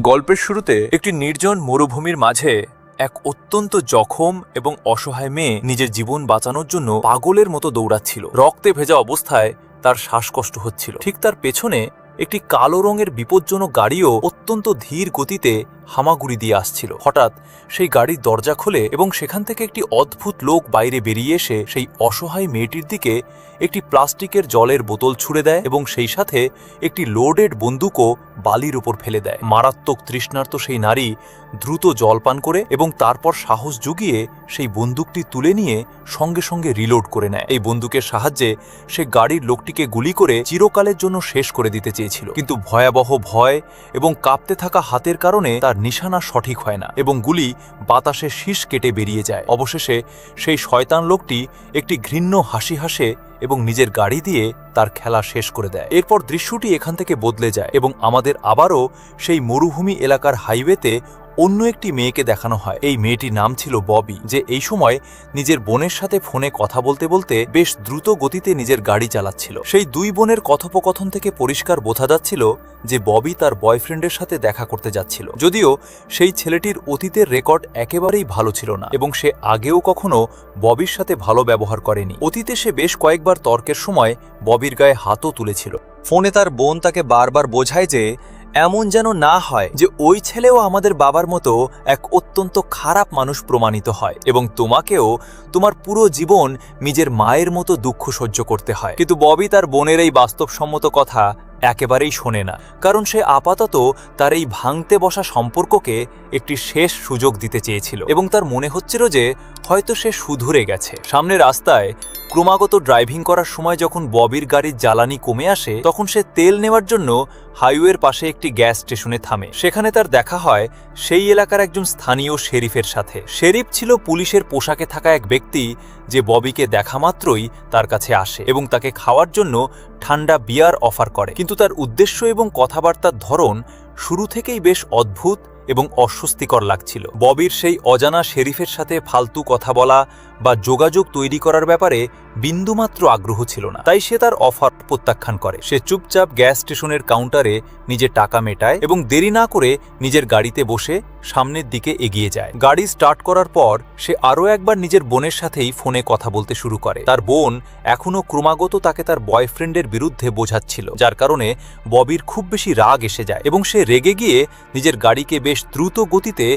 গল্পের শুরুতে একটি নির্জন মরুভূমির মাঝে এক অত্যন্ত জখম এবং অসহায় মেয়ে নিজের জীবন বাঁচানোর জন্য পাগলের মতো দৌড়াচ্ছিল। রক্তে ভেজা অবস্থায় তার শ্বাসকষ্ট হচ্ছিল। ঠিক তার পেছনে একটি কালো রঙের বিপজ্জনক গাড়িও অত্যন্ত ধীর গতিতে হামাগুড়ি দিয়ে আসছিল। হঠাৎ সেই গাড়ির দরজা খোলে এবং সেখান থেকে একটি অদ্ভুত লোক বাইরে বেরিয়ে এসে সেই অসহায় মেয়েটির দিকে একটি প্লাস্টিকের জলের বোতল ছুঁড়ে দেয় এবং সেই সাথে একটি লোডেড বন্দুকও বালির উপর ফেলে দেয়। মারাত্মক তৃষ্ণার্ত সেই নারী দ্রুত জল পান করে এবং তারপর সাহস জুগিয়ে সেই বন্দুকটি তুলে নিয়ে সঙ্গে সঙ্গে রিলোড করে নেয়। এই বন্দুকের সাহায্যে সে গাড়ির লোকটিকে গুলি করে চিরকালের জন্য শেষ করে দিতে চেয়েছিল, কিন্তু ভয়াবহ ভয় এবং কাঁপতে থাকা হাতের কারণে তার নিশানা সঠিক হয় না এবং গুলি বাতাসে শীষ কেটে বেরিয়ে যায়। অবশেষে সেই শয়তান লোকটি একটি ঘৃণ্য হাসি হাসে এবং নিজের গাড়ি দিয়ে তার খেলা শেষ করে দেয়। এরপর দৃশ্যটি এখান থেকে বদলে যায় এবং আমাদের আবারও সেই মরুভূমি এলাকার হাইওয়েতে অন্য একটি মেয়েকে দেখানো হয়। এই মেয়েটির নাম ছিল ববি, যে এই সময় নিজের বোনের সাথে ফোনে কথা বলতে বলতে বেশ দ্রুত গতিতে নিজের গাড়ি চালাচ্ছিল। সেই দুই বোনের কথোপকথন থেকে পরিষ্কার বোঝা যাচ্ছিল যে ববি তার বয়ফ্রেন্ডের সাথে দেখা করতে যাচ্ছিল। যদিও সেই ছেলেটির অতীতের রেকর্ড একেবারেই ভালো ছিল না এবং সে আগেও কখনো ববির সাথে ভালো ব্যবহার করেনি। অতীতে সে বেশ কয়েকবার তর্কের সময় ববির গায়ে হাতও তুলেছিল। ফোনে তার বোন তাকে বারবার বোঝায় যে এমন যেন না হয় যে ওই ছেলেও আমাদের বাবার মতো এক অত্যন্ত খারাপ মানুষ প্রমাণিত হয় এবং তোমাকেও তোমার পুরো জীবন নিজের মায়ের মতো দুঃখ সহ্য করতে হয়। কিন্তু ববি তার বোনের এই বাস্তবসম্মত কথা একেবারেই শোনে না, কারণ সে আপাতত তার এই ভাঙতে বসা সম্পর্ককে একটি শেষ সুযোগ দিতে চেয়েছিল এবং তার মনে হচ্ছিল যে হয়তো সে শুধরে গেছে। সামনে রাস্তায় ক্রমাগত ড্রাইভিং করার সময় যখন ববির গাড়ির জ্বালানি কমে আসে তখন সে তেল নেওয়ার জন্য হাইওয়ের পাশে একটি গ্যাস স্টেশনে থামে। সেখানে তার দেখা হয় সেই এলাকার একজন স্থানীয় শেরিফের সাথে। শেরিফ ছিল পুলিশের পোশাকে থাকা এক ব্যক্তি যে ববিকে দেখা মাত্রই তার কাছে আসে এবং তাকে খাওয়ার জন্য ঠান্ডা বিয়ার অফার করে, কিন্তু তার উদ্দেশ্য এবং কথাবার্তার ধরন শুরু থেকেই বেশ অদ্ভুত এবং অস্বস্তিকর লাগছিল। ববির সেই অজানা শেরিফের সাথে ফালতু কথা বলা বা যোগাযোগ তৈরি করার ব্যাপারে বিন্দুমাত্র আগ্রহ ছিল না, তাই সে তার অফার প্রত্যাখ্যান করে। সে চুপচাপ গ্যাস স্টেশনের কাউন্টারে নিজের টাকা মেটায় এবং দেরি না করে নিজের গাড়িতে বসে সামনের দিকে এগিয়ে যায়। গাড়ি স্টার্ট করার পর সে আরও একবার নিজের বোনের সাথেই ফোনে কথা বলতে শুরু করে। তার বোন এখনও ক্রমাগত তাকে তার বয়ফ্রেন্ডের বিরুদ্ধে বোঝাচ্ছিল, যার কারণে ববির খুব বেশি রাগ এসে যায় এবং সে রেগে গিয়ে নিজের গাড়িকে বেশ দ্রুত গতিতে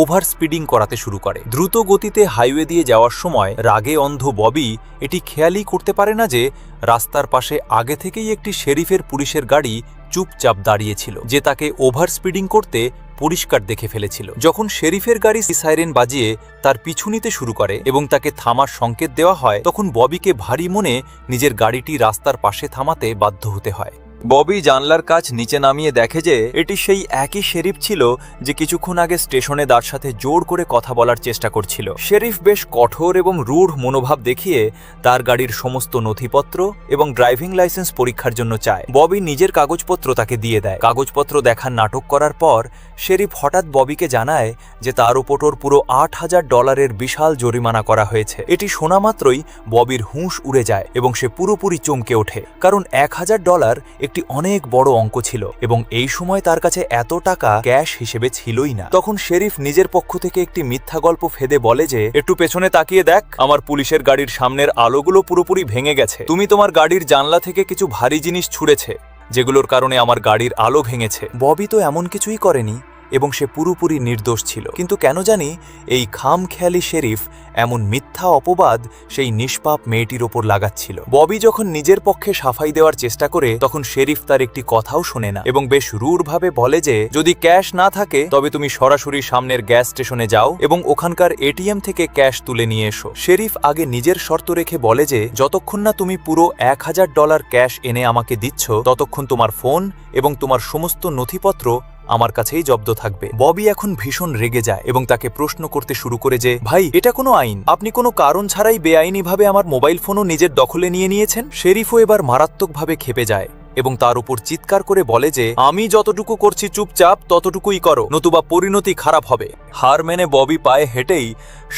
ওভার স্পিডিং করাতে শুরু করে। দ্রুত গতিতে হাইওয়ে দিয়ে যাওয়ার সময় রাগে অন্ধ ববি এটি খেয়ালই করতে পারে না যে রাস্তার পাশে আগে থেকেই একটি শেরিফের পুলিশের গাড়ি চুপচাপ দাঁড়িয়েছিল, যে তাকে ওভার স্পিডিং করতে পরিষ্কার দেখে ফেলেছিল। যখন শেরিফের গাড়ি সাইরেন বাজিয়ে তার পিছু নিতে শুরু করে এবং তাকে থামার সংকেত দেওয়া হয় তখন ববিকে ভারী মনে নিজের গাড়িটি রাস্তার পাশে থামাতে বাধ্য হতে হয়। ববি জানলার কাচ নিচে নামিয়ে দেখে যে এটি সেই একই শেরিফ ছিল যে কিছুক্ষণ আগে স্টেশনে তার সাথে জোর করে কথা বলার চেষ্টা করছিল। শেরিফ বেশ কঠোর এবং রূঢ় মনোভাব দেখিয়ে তার গাড়ির সমস্ত নথিপত্র এবং ড্রাইভিং লাইসেন্স পরীক্ষার জন্য চায়। ববি নিজের কাগজপত্র তাকে দিয়ে দেয়। কাগজপত্র দেখার নাটক করার পর শেরিফ হঠাৎ ববিকে জানায় যে তার উপর পুরো $8,000 বিশাল জরিমানা করা হয়েছে। এটি শোনা মাত্রই ববির হুঁশ উড়ে যায় এবং সে পুরোপুরি চমকে ওঠে, কারণ $1,000 একটি অনেক বড় অঙ্ক ছিল এবং এই সময় তার কাছে এত টাকা ক্যাশ হিসেবে ছিলই না। তখন শেরিফ নিজের পক্ষ থেকে একটি মিথ্যা গল্প ফেদে বলে যে একটু পেছনে তাকিয়ে দেখ, আমার পুলিশের গাড়ির সামনের আলোগুলো পুরোপুরি ভেঙে গেছে। তুমি তোমার গাড়ির জানলা থেকে কিছু ভারী জিনিস ছুঁড়েছে যেগুলোর কারণে আমার গাড়ির আলো ভেঙেছে। ববি তো এমন কিছুই করেনি এবং সে পুরোপুরি নির্দোষ ছিল, কিন্তু কেন জানি এই খামখেয়ালি শেরিফ এমন মিথ্যা অপবাদ সেই নিষ্পাপ মেয়েটির ওপর লাগাচ্ছিল। ববি যখন নিজের পক্ষে সাফাই দেওয়ার চেষ্টা করে তখন শেরিফ তার একটি কথাও শোনে না এবং বেশ রূঢ়ভাবে বলে যে যদি ক্যাশ না থাকে তবে তুমি সরাসরি সামনের গ্যাস স্টেশনে যাও এবং ওখানকার এটিএম থেকে ক্যাশ তুলে নিয়ে এসো। শেরিফ আগে নিজের শর্ত রেখে বলে যে যতক্ষণ না তুমি পুরো $1,000 ক্যাশ এনে আমাকে দিচ্ছ ততক্ষণ তোমার ফোন এবং তোমার সমস্ত নথিপত্র আমার কাছেই জব্দ থাকবে। ববি এখন ভীষণ রেগে যায় এবং তাকে প্রশ্ন করতে শুরু করে যে ভাই, এটা কোনো আইন? আপনি কোনো কারণ ছাড়াই বেআইনিভাবে আমার মোবাইল ফোনও নিজের দখলে নিয়েছেন। শেরিফও এবার মারাত্মকভাবে ক্ষেপে যায় এবং তার উপর চিৎকার করে বলে যে আমি যতটুকু করছি চুপচাপ ততটুকুই করো, নতুবা পরিণতি খারাপ হবে। হার মেনে ববি পায়ে হেঁটেই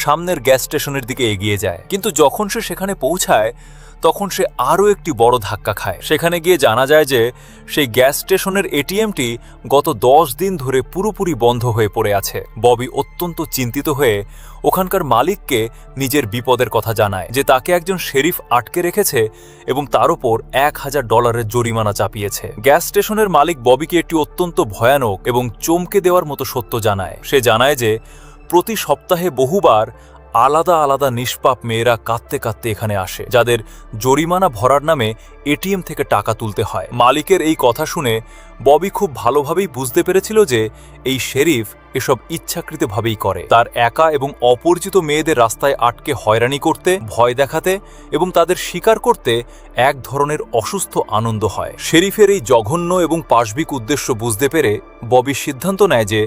সামনের গ্যাস স্টেশনের দিকে এগিয়ে যায়, কিন্তু যখন সে সেখানে পৌঁছায় তখন সে আরও একটি বড় ধাক্কা খায়। সেখানে গিয়ে জানা যায় যে সেই গ্যাস স্টেশনের এটিএমটি গত 10 দিন ধরে পুরোপুরি বন্ধ হয়ে পড়ে আছে। ববি অত্যন্ত চিন্তিত হয়ে ওখানকার মালিককে নিজের বিপদের কথা জানায় যে তাকে একজন শেরিফ আটকে রেখেছে এবং তার উপর $1000 জরিমানা চাপিয়েছে। গ্যাস স্টেশনের মালিক ববিকে একটি অত্যন্ত ভয়ানক এবং চমকে দেওয়ার মতো সত্য জানায়। সে জানায় যে প্রতি সপ্তাহে বহুবার আলাদা আলাদা নিষ্পাপ মেয়েরা কাঁদতে কাঁদতে এখানে আসে, যাদের জরিমানা ভরার নামে এটিএম থেকে টাকা তুলতে হয়। মালিকের এই কথা শুনে ববি খুব ভালোভাবেই বুঝতে পেরেছিল যে এই শেরিফ এসব ইচ্ছাকৃতভাবেই করে। তার একা এবং অপরিচিত মেয়েদের রাস্তায় আটকে হয়রানি করতে, ভয় দেখাতে এবং তাদের শিকার করতে এক ধরনের অসুস্থ আনন্দ হয়। শেরিফের এই জঘন্য এবং পাশবিক উদ্দেশ্য বুঝতে পেরে ববি সিদ্ধান্ত নেয় যে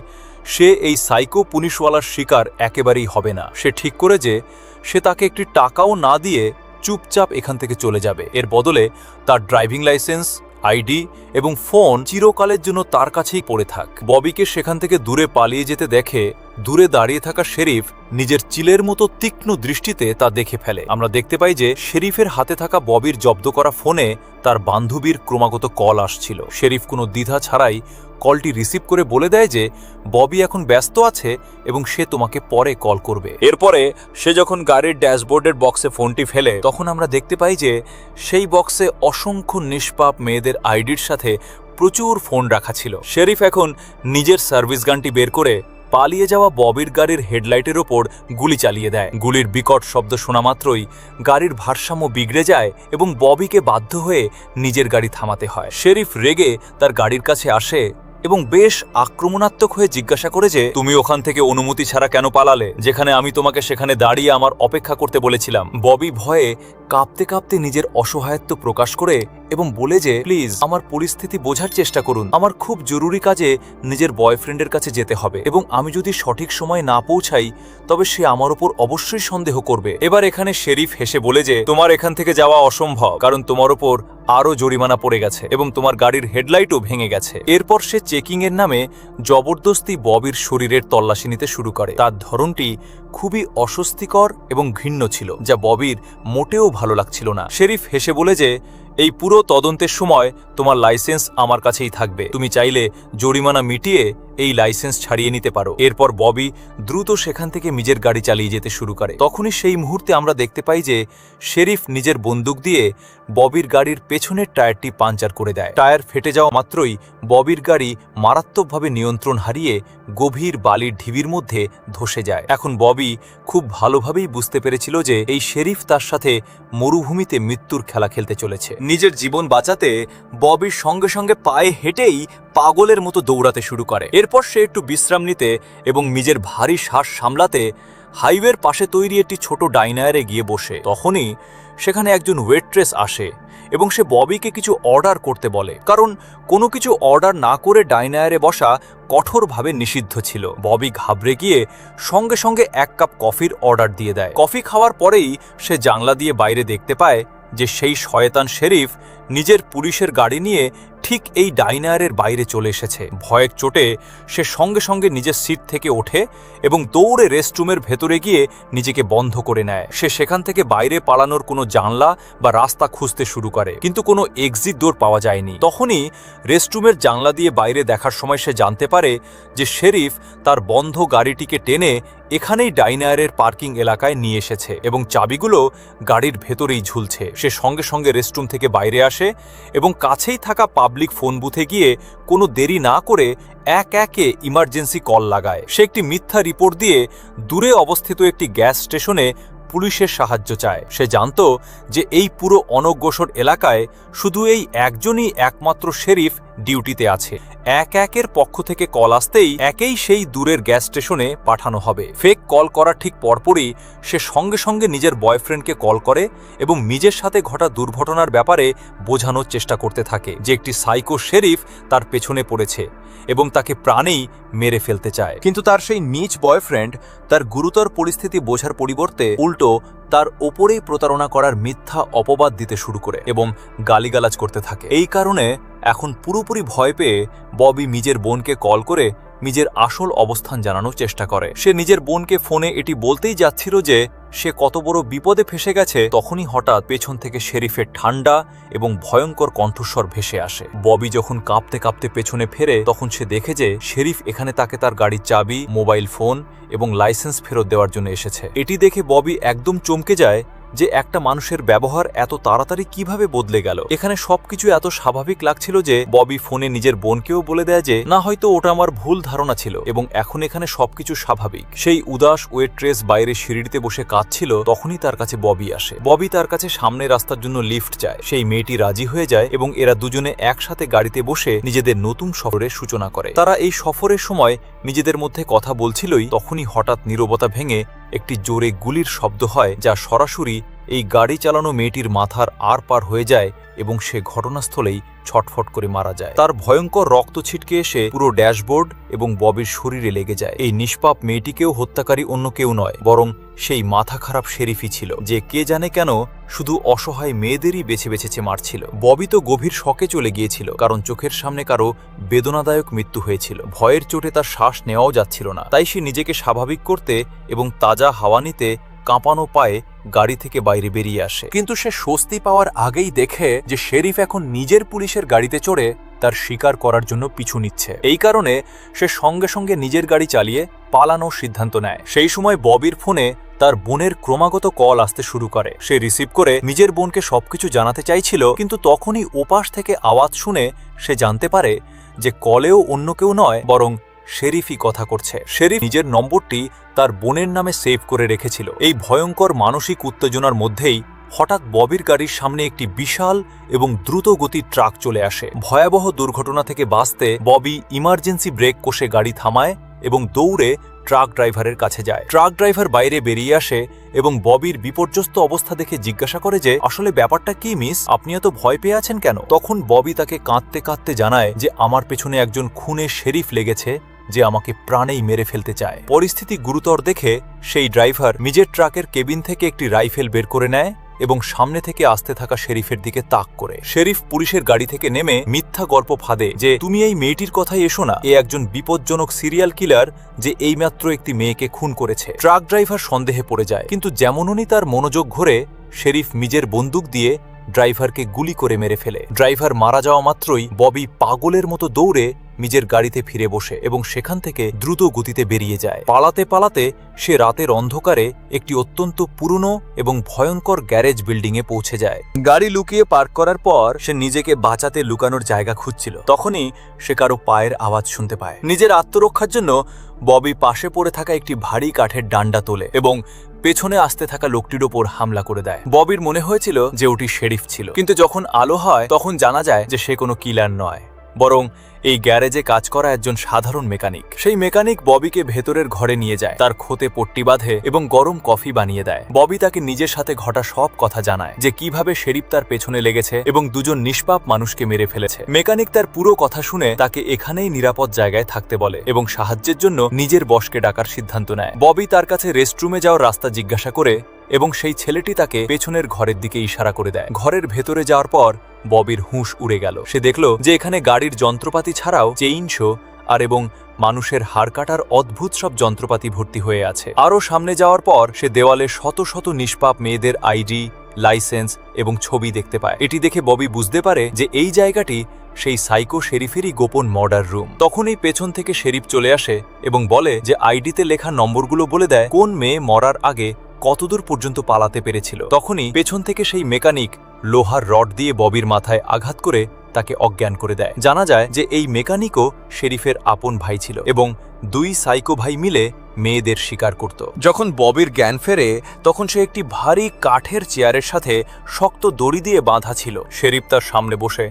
সে এই সাইকো পুলিশওয়ালার শিকার একেবারেই হবে না। সে ঠিক করে যে সে তাকে একটি টাকাও না দিয়ে চুপচাপ এখান থেকে চলে যাবে। এর বদলে তার ড্রাইভিং লাইসেন্স, আইডি এবং ফোন চিরকালের জন্য তার কাছেই পড়ে থাক। ববিকে সেখান থেকে দূরে পালিয়ে যেতে দেখে দূরে দাঁড়িয়ে থাকা শেরিফ নিজের চিলের মতো তীক্ষ্ণ দৃষ্টিতে তা দেখে ফেলে। আমরা দেখতে পাই যে শেরিফের হাতে থাকা ববির জব্দ করা ফোনে তার বান্ধবীর ক্রমাগত কল আসছিল। শেরিফ কোনো দ্বিধা ছাড়াই কলটি রিসিভ করে বলে দেয় যে ববি এখন ব্যস্ত আছে এবং সে তোমাকে পরে কল করবে। এরপরে সে যখন গাড়ির ড্যাশবোর্ডের বক্সে ফোনটি ফেলে তখন আমরা দেখতে পাই যে সেই বক্সে অসংখ্য নিষ্পাপ মেয়েদের আইডির সাথে প্রচুর ফোন রাখা ছিল। শেরিফ এখন নিজের সার্ভিস গানটি বের করে পালিয়ে যাওয়া ববির গাড়ির হেডলাইটের ওপর গুলি চালিয়ে দেয়। গুলির বিকট শব্দ শোনা মাত্রই গাড়ির ভারসাম্য বিগড়ে যায় এবং ববিকে বাধ্য হয়ে নিজের গাড়ি থামাতে হয়। শেরিফ রেগে তার গাড়ির কাছে আসে এবং বেশ আক্রমণাত্মক হয়ে জিজ্ঞাসা করে যে তুমি ওখান থেকে অনুমতি ছাড়া কেন পালালে, যেখানে আমি তোমাকে সেখানে দাঁড়িয়ে আমার অপেক্ষা করতে বলেছিলাম। ববি ভয়ে কাঁপতে কাঁপতে নিজের অসহায়ত্ব প্রকাশ করে এবং বলে যে প্লিজ আমার পরিস্থিতি বোঝার চেষ্টা করুন, আমার খুব জরুরি কাজে নিজের বয়ফ্রেন্ডের কাছে যেতে হবে এবং আমি যদি সঠিক সময় না পৌঁছাই তবে সে আমার উপর অবশ্যই সন্দেহ করবে। এবার এখানে শেরিফ হেসে বলে যে তোমার এখান থেকে যাওয়া অসম্ভব, কারণ তোমার উপর আরও জরিমানা পড়ে গেছে এবং তোমার গাড়ির হেডলাইটও ভেঙে গেছে। এরপর সে চেকিং এর নামে জবরদস্তি ববির শরীরের তল্লাশি নিতে শুরু করে। তার ধরনটি খুবই অস্বস্তিকর এবং ঘৃণ্য ছিল, যা ববির মোটেও ভালো লাগছিল না। শেরিফ হেসে বলে যে এই পুরো তদন্তের সময় তোমার লাইসেন্স আমার কাছেই থাকবে, তুমি চাইলে জরিমানা মিটিয়ে এই লাইসেন্স ছাড়িয়ে নিতে পারো। এরপর ববি দ্রুত সেখান থেকে নিজের গাড়ি চালিয়ে যেতে শুরু করে। তখনই সেই মুহূর্তে আমরা দেখতে পাই যে শেরিফ নিজের বন্দুক দিয়ে ববির গাড়ির পেছনের টায়ারটি পাঞ্চার করে দেয়। টায়ার ফেটে যাওয়া মাত্রই ববির গাড়ি মারাত্মকভাবে নিয়ন্ত্রণ হারিয়ে গভীর বালির ঢিবির মধ্যে ধসে যায়। এখন ববি খুব ভালোভাবেই বুঝতে পেরেছিল যে এই শেরিফ তার সাথে মরুভূমিতে মৃত্যুর খেলা খেলতে চলেছে। নিজের জীবন বাঁচাতে ববির সঙ্গে সঙ্গে পায়ে হেঁটেই পাগলের মতো দৌড়াতে শুরু করে। এরপর সে একটু বিশ্রাম নিতে এবং নিজের ভারী শ্বাস সামলাতে হাইওয়ের পাশে তৈরি একটি ছোট ডাইনারে গিয়ে বসে। তখনই সেখানে একজন ওয়েট্রেস আসে এবং সে ববিকে কিছু অর্ডার করতে বলে, কারণ কোনো কিছু অর্ডার না করে ডাইনারে বসা কঠোরভাবে নিষিদ্ধ ছিল। ববি ঘাবড়ে গিয়ে সঙ্গে সঙ্গে 1 কাপ কফির অর্ডার দিয়ে দেয়। কফি খাওয়ার পরেই সে জানলা দিয়ে বাইরে দেখতে পায় যে সেই শয়তান শেরিফ নিজের পুলিশের গাড়ি নিয়ে ঠিক এই ডাইনারের বাইরে চলে এসেছে। ভয়ের চোটে সে সঙ্গে সঙ্গে নিজের সিট থেকে ওঠে এবং দৌড়ে রেস্টরুমের ভেতরে গিয়ে নিজেকে বন্ধ করে নেয়। সে সেখান থেকে বাইরে পালানোর কোনো জানলা বা রাস্তা খুঁজতে শুরু করে, কিন্তু কোনো এক্সিট ডোর পাওয়া যায়নি। তখনই রেস্টরুমের জানলা দিয়ে বাইরে দেখার সময় সে জানতে পারে যে শেরিফ তার বন্ধ গাড়িটিকে টেনে এখানেই ডাইনারের পার্কিং এলাকায় নিয়ে এসেছে এবং চাবিগুলো গাড়ির ভেতরেই ঝুলছে। সে সঙ্গে সঙ্গে রেস্টরুম থেকে বাইরে আসে এবং কাছেই থাকা পাবলিক ফোন বুথে গিয়ে কোনো দেরি না করে একে ইমার্জেন্সি কল লাগায়। সে একটি মিথ্যা রিপোর্ট দিয়ে দূরে অবস্থিত একটি গ্যাস স্টেশনে পুলিশের সাহায্য চায়। সে জানত যে এই পুরো অনগ্রসর এলাকায় শুধু এই একজনই একমাত্র শেরিফ ডিউটিতে আছে। একের পক্ষ থেকে কল আসতেই একেই সেই দূরের গ্যাস স্টেশনে পাঠানো হবে। ফেক কল করার ঠিক পরপরই সে সঙ্গে সঙ্গে নিজের বয়ফ্রেন্ডকে কল করে এবং নিজের সাথে ঘটা দুর্ঘটনার ব্যাপারে বোঝানোর চেষ্টা করতে থাকে যে একটি সাইকো শেরিফ তার পেছনে পড়েছে এবং তাকে প্রাণেই মেরে ফেলতে চায়। কিন্তু তার সেই নিজ বয়ফ্রেন্ড তার গুরুতর পরিস্থিতি বোঝার পরিবর্তে উল্টো তার ওপরেই প্রতারণা করার মিথ্যা অপবাদ দিতে শুরু করে এবং গালিগালাজ করতে থাকে। এই কারণে এখন পুরোপুরি ভয় পেয়ে ববি নিজের বোনকে কল করে নিজের আসল অবস্থান জানানোর চেষ্টা করে। সে নিজের বোনকে ফোনে এটি বলতেই যাচ্ছিল যে সে কত বড় বিপদে ফেসে গেছে, তখনই হঠাৎ পেছন থেকে শেরিফের ঠান্ডা এবং ভয়ঙ্কর কণ্ঠস্বর ভেসে আসে। ববি যখন কাঁপতে কাঁপতে পেছনে ফেরে তখন সে দেখে যে শেরিফ এখানে তাকে তার গাড়ির চাবি, মোবাইল ফোন এবং লাইসেন্স ফেরত দেওয়ার জন্য এসেছে। এটি দেখে ববি একদম চমকে যায় যে একটা মানুষের ব্যবহার এত তাড়াতাড়ি কিভাবে বদলে গেল। এখানে সবকিছু এত স্বাভাবিক লাগছিল যে ববি ফোনে নিজের বোনকেও বলে দেয় যে না, হয়তো ওটা আমার ভুল ধারণা ছিল এবং এখন এখানে সবকিছু স্বাভাবিক। সেই উদাস ওয়েট্রেস বাইরে সিঁড়িতে বসে কাঁদছিল, তখনই তার কাছে ববি আসে। ববি তার কাছে সামনের রাস্তার জন্য লিফট চায়। সেই মেয়েটি রাজি হয়ে যায় এবং এরা দুজনে একসাথে গাড়িতে বসে নিজেদের নতুন সফরের সূচনা করে। তারা এই সফরের সময় নিজেদের মধ্যে কথা বলছিলই, তখনই হঠাৎ নীরবতা ভেঙে একটি জোরে গুলির শব্দ হয়, যা সরাসরি এই গাড়ি চালানো মেয়েটির মাথার আর পার হয়ে যায় এবং সে ঘটনাস্থলেই ছটফট করে মারা যায়। তার ভয়ঙ্কর রক্ত ছিটকে এসে পুরো ড্যাশবোর্ড এবং ববির শরীরে লেগে যায়। এই নিষ্পাপ মেয়েটিকেও হত্যাকারী অন্য কেউ নয়, বরং সেই মাথা খারাপ শেরিফই ছিল, যে কে জানে কেন শুধু অসহায় মেয়েদেরই বেছে বেছে মারছিল। ববি তো গভীর শকে চলে গিয়েছিল, কারণ চোখের সামনে কারো বেদনাদায়ক মৃত্যু হয়েছিল। ভয়ের চোটে তার শ্বাস নেওয়াও যাচ্ছিল না। তাই সে নিজেকে স্বাভাবিক করতে এবং তাজা হাওয়া নিতে কাঁপানো পায়ে গাড়ি থেকে বাইরে বেরিয়ে আসে। কিন্তু সে স্বস্তি পাওয়ার আগেই দেখে যে শেরিফ এখন নিজের পুলিশের গাড়িতে চড়ে তার শিকার করার জন্য পিছু নিচ্ছে। এই কারণে সে সঙ্গে সঙ্গে নিজের গাড়ি চালিয়ে পালানোর সিদ্ধান্ত নেয়। সেই সময় ববির ফোনে তার বোনের ক্রমাগত কল আসতে শুরু করে। সে রিসিভ করে নিজের বোনকে সবকিছু জানাতে চাইছিল, কিন্তু তখনই ওপাশ থেকে আওয়াজ শুনে সে জানতে পারে যে কলেও অন্য কেউ নয়, বরং শেরিফই কথা করছে। শেরিফ নিজের নম্বরটি তার বোনের নামে সেভ করে রেখেছিল। এই ভয়ঙ্কর মানসিক উত্তেজনার মধ্যেই হঠাৎ ববির গাড়ির সামনে একটি বিশাল এবং দ্রুত গতির ট্রাক চলে আসে। ভয়াবহ দুর্ঘটনা থেকে বাঁচতে ববি ইমার্জেন্সি ব্রেক কষে গাড়ি থামায় এবং দৌড়ে ট্রাক ড্রাইভারের কাছে যায়। ট্রাক ড্রাইভার বাইরে বেরিয়ে আসে এবং ববির বিপর্যস্ত অবস্থা দেখে জিজ্ঞাসা করে যে আসলে ব্যাপারটা কি মিস, আপনি এত ভয় পেয়ে আছেন কেন? তখন ববি তাকে কাঁদতে কাঁদতে জানায় যে আমার পেছনে একজন খুনের শেরিফ লেগেছে, যে আমাকে প্রাণেই মেরে ফেলতে চায়। পরিস্থিতি গুরুতর দেখে সেই ড্রাইভার নিজের ট্রাকের কেবিন থেকে একটি রাইফেল বের করে নেয় এবং সামনে থেকে আসতে থাকা শেরিফের দিকে তাক করে। শেরিফ পুলিশের গাড়ি থেকে নেমে মিথ্যা গল্প ফাঁদে যে তুমি এই মেয়েটির কথাই এসো না, এ একজন বিপজ্জনক সিরিয়াল কিলার যে এইমাত্র একটি মেয়েকে খুন করেছে। ট্রাক ড্রাইভার সন্দেহে পড়ে যায়, কিন্তু যেমনই তার মনোযোগ ঘোরে শেরিফ নিজের বন্দুক দিয়ে ড্রাইভারকে গুলি করে মেরে ফেলে। ড্রাইভার মারা যাওয়া মাত্রই ববি পাগলের মতো দৌড়ে নিজের গাড়িতে ফিরে বসে এবং সেখান থেকে দ্রুত গতিতে বেরিয়ে যায়। পালাতে পালাতে সে রাতের অন্ধকারে একটি অত্যন্ত পুরনো এবং ভয়ঙ্কর গ্যারেজ বিল্ডিংয়ে পৌঁছে যায়। গাড়ি লুকিয়ে পার্ক করার পর সে নিজেকে বাঁচাতে লুকানোর জায়গা খুঁজছিল। তখনই সে কারো পায়ের আওয়াজ শুনতে পায়। নিজের আত্মরক্ষার জন্য ববি পাশে পড়ে থাকা একটি ভারী কাঠের ডান্ডা তোলে এবং পেছনে আসতে থাকা লোকটির ওপর হামলা করে দেয়। ববির মনে হয়েছিল যে ওটি শেরিফ ছিল, কিন্তু যখন আলো হয় তখন জানা যায় যে সে কোনো কিলার নয়, বরং এই গ্যারেজে কাজ করা একজন সাধারণ মেকানিক। সেই মেকানিক ববিকে ভেতরের ঘরে নিয়ে যায়, তার ক্ষতে পট্টি বাঁধে এবং গরম কফি বানিয়ে দেয়। ববি তাকে নিজের সাথে ঘটা সব কথা জানায়, যে কিভাবে শেরিফ তার পেছনে লেগেছে এবং দুজন নিষ্পাপ মানুষকে মেরে ফেলেছে। মেকানিক তার পুরো কথা শুনে তাকে এখানেই নিরাপদ জায়গায় থাকতে বলে এবং সাহায্যের জন্য নিজের বসকে ডাকার সিদ্ধান্ত নেয়। ববি তার কাছে রেস্টরুমে যাওয়ার রাস্তা জিজ্ঞাসা করে এবং সেই ছেলেটি তাকে পেছনের ঘরের দিকে ইশারা করে দেয়। ঘরের ভেতরে যাওয়ার পর ববির হুঁশ উড়ে গেল। সে দেখল যে এখানে গাড়ির যন্ত্রপাতি ছাড়াও চেইনশো আর এবং মানুষের হাড় কাটার অদ্ভুত সব যন্ত্রপাতি ভর্তি হয়ে আছে। আরও সামনে যাওয়ার পর সে দেওয়ালে শত শত নিষ্পাপ মেয়েদের আইডি, লাইসেন্স এবং ছবি দেখতে পায়। এটি দেখে ববি বুঝতে পারে যে এই জায়গাটি সেই সাইকো শেরিফেরই গোপন মর্ডার রুম। তখনই পেছন থেকে শেরিফ চলে আসে এবং বলে যে আইডিতে লেখা নম্বরগুলো বলে দেয় কোন মেয়ে মরার আগে কতদূর পর্যন্ত পালাতে পেরেছিল। তখনই পেছন থেকে সেই মেকানিক লোহার রড দিয়ে ববির মাথায় আঘাত করে তাকে অজ্ঞান করে দেয়। জানা যায় যে এই মেকানিকও শেরিফের আপন ভাই ছিল এবং দুই সাইকো ভাই মিলে মেয়েদের শিকার করত। যখন ববির জ্ঞান ফেরে তখন সে একটি ভারী কাঠের চেয়ারের সাথে শক্ত দড়ি দিয়ে বাঁধা ছিল। শেরিফ তার সামনে বসে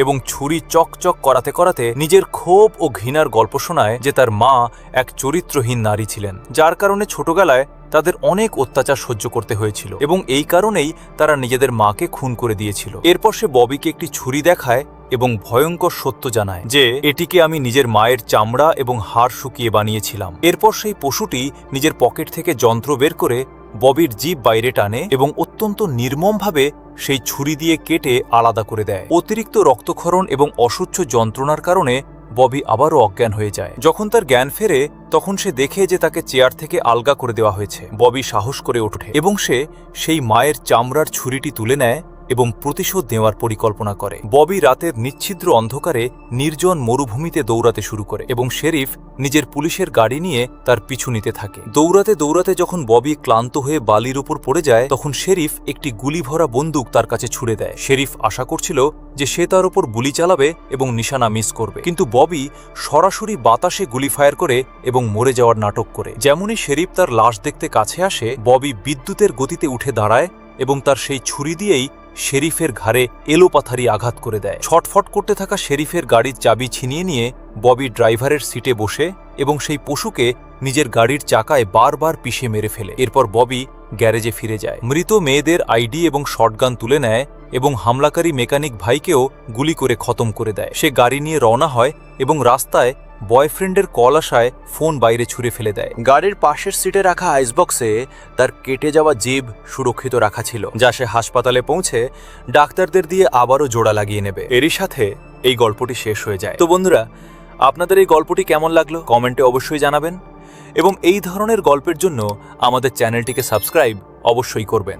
এবং ছুরি চকচক করাতে করাতে নিজের ক্ষোভ ও ঘৃণার গল্প শোনায় যে তার মা এক চরিত্রহীন নারী ছিলেন, যার কারণে ছোটবেলায় তাদের অনেক অত্যাচার সহ্য করতে হয়েছিল এবং এই কারণেই তারা নিজেদের মাকে খুন করে দিয়েছিল। এরপর সে ববিকে একটি ছুরি দেখায় এবং ভয়ঙ্কর সত্য জানায় যে এটিকে আমি নিজের মায়ের চামড়া এবং হাড় শুকিয়ে বানিয়েছিলাম। এরপর সেই পশুটি নিজের পকেট থেকে যন্ত্র বের করে ববির জিভ বাইরে টানে এবং অত্যন্ত নির্মমভাবে সেই ছুরি দিয়ে কেটে আলাদা করে দেয়। অতিরিক্ত রক্তক্ষরণ এবং অসহ্য যন্ত্রণার কারণে ববি আবারও অজ্ঞান হয়ে যায়। যখন তার জ্ঞান ফেরে তখন সে দেখে যে তাকে চেয়ার থেকে আলগা করে দেওয়া হয়েছে। ববি সাহস করে ওঠে এবং সে সেই মায়ের চামড়ার ছুরিটি তুলে নেয় এবং প্রতিশোধ নেওয়ার পরিকল্পনা করে। ববি রাতের নিচ্ছিদ্র অন্ধকারে নির্জন মরুভূমিতে দৌড়াতে শুরু করে এবং শেরিফ নিজের পুলিশের গাড়ি নিয়ে তার পিছু নিতে থাকে। দৌড়াতে দৌড়াতে যখন ববি ক্লান্ত হয়ে বালির উপর পড়ে যায় তখন শেরিফ একটি গুলি ভরা বন্দুক তার কাছে ছুড়ে দেয়। শেরিফ আশা করছিল যে সে তার উপর গুলি চালাবে এবং নিশানা মিস করবে, কিন্তু ববি সরাসরি বাতাসে গুলি ফায়ার করে এবং মরে যাওয়ার নাটক করে। যেমনই শেরিফ তার লাশ দেখতে কাছে আসে, ববি বিদ্যুতের গতিতে উঠে দাঁড়ায় এবং তার সেই ছুরি দিয়েই শেরিফের ঘাড়ে এলোপাথারি আঘাত করে দেয়। ছটফট করতে থাকা শেরিফের গাড়ির চাবি ছিনিয়ে নিয়ে ববি ড্রাইভারের সিটে বসে এবং সেই পশুকে নিজের গাড়ির চাকায় বারবার পিষে মেরে ফেলে। এরপর ববি গ্যারেজে ফিরে যায়, মৃত মেয়েদের আইডি এবং শটগান তুলে নেয় এবং হামলাকারী মেকানিক ভাইকেও গুলি করে খতম করে দেয়। সে গাড়ি নিয়ে রওনা হয় এবং রাস্তায় বয়ফ্রেন্ডের কল আসায় ফোন বাইরে ছুঁড়ে ফেলে দেয়। গাড়ির পাশের সিটে রাখা আইসবক্সে তার কেটে যাওয়া জিভ সুরক্ষিত রাখা ছিল, যা সে হাসপাতালে পৌঁছে ডাক্তারদের দিয়ে আবারও জোড়া লাগিয়ে নেবে। এরই সাথে এই গল্পটি শেষ হয়ে যায়। তো বন্ধুরা, আপনাদের এই গল্পটি কেমন লাগলো কমেন্টে অবশ্যই জানাবেন এবং এই ধরনের গল্পের জন্য আমাদের চ্যানেলটিকে সাবস্ক্রাইব অবশ্যই করবেন।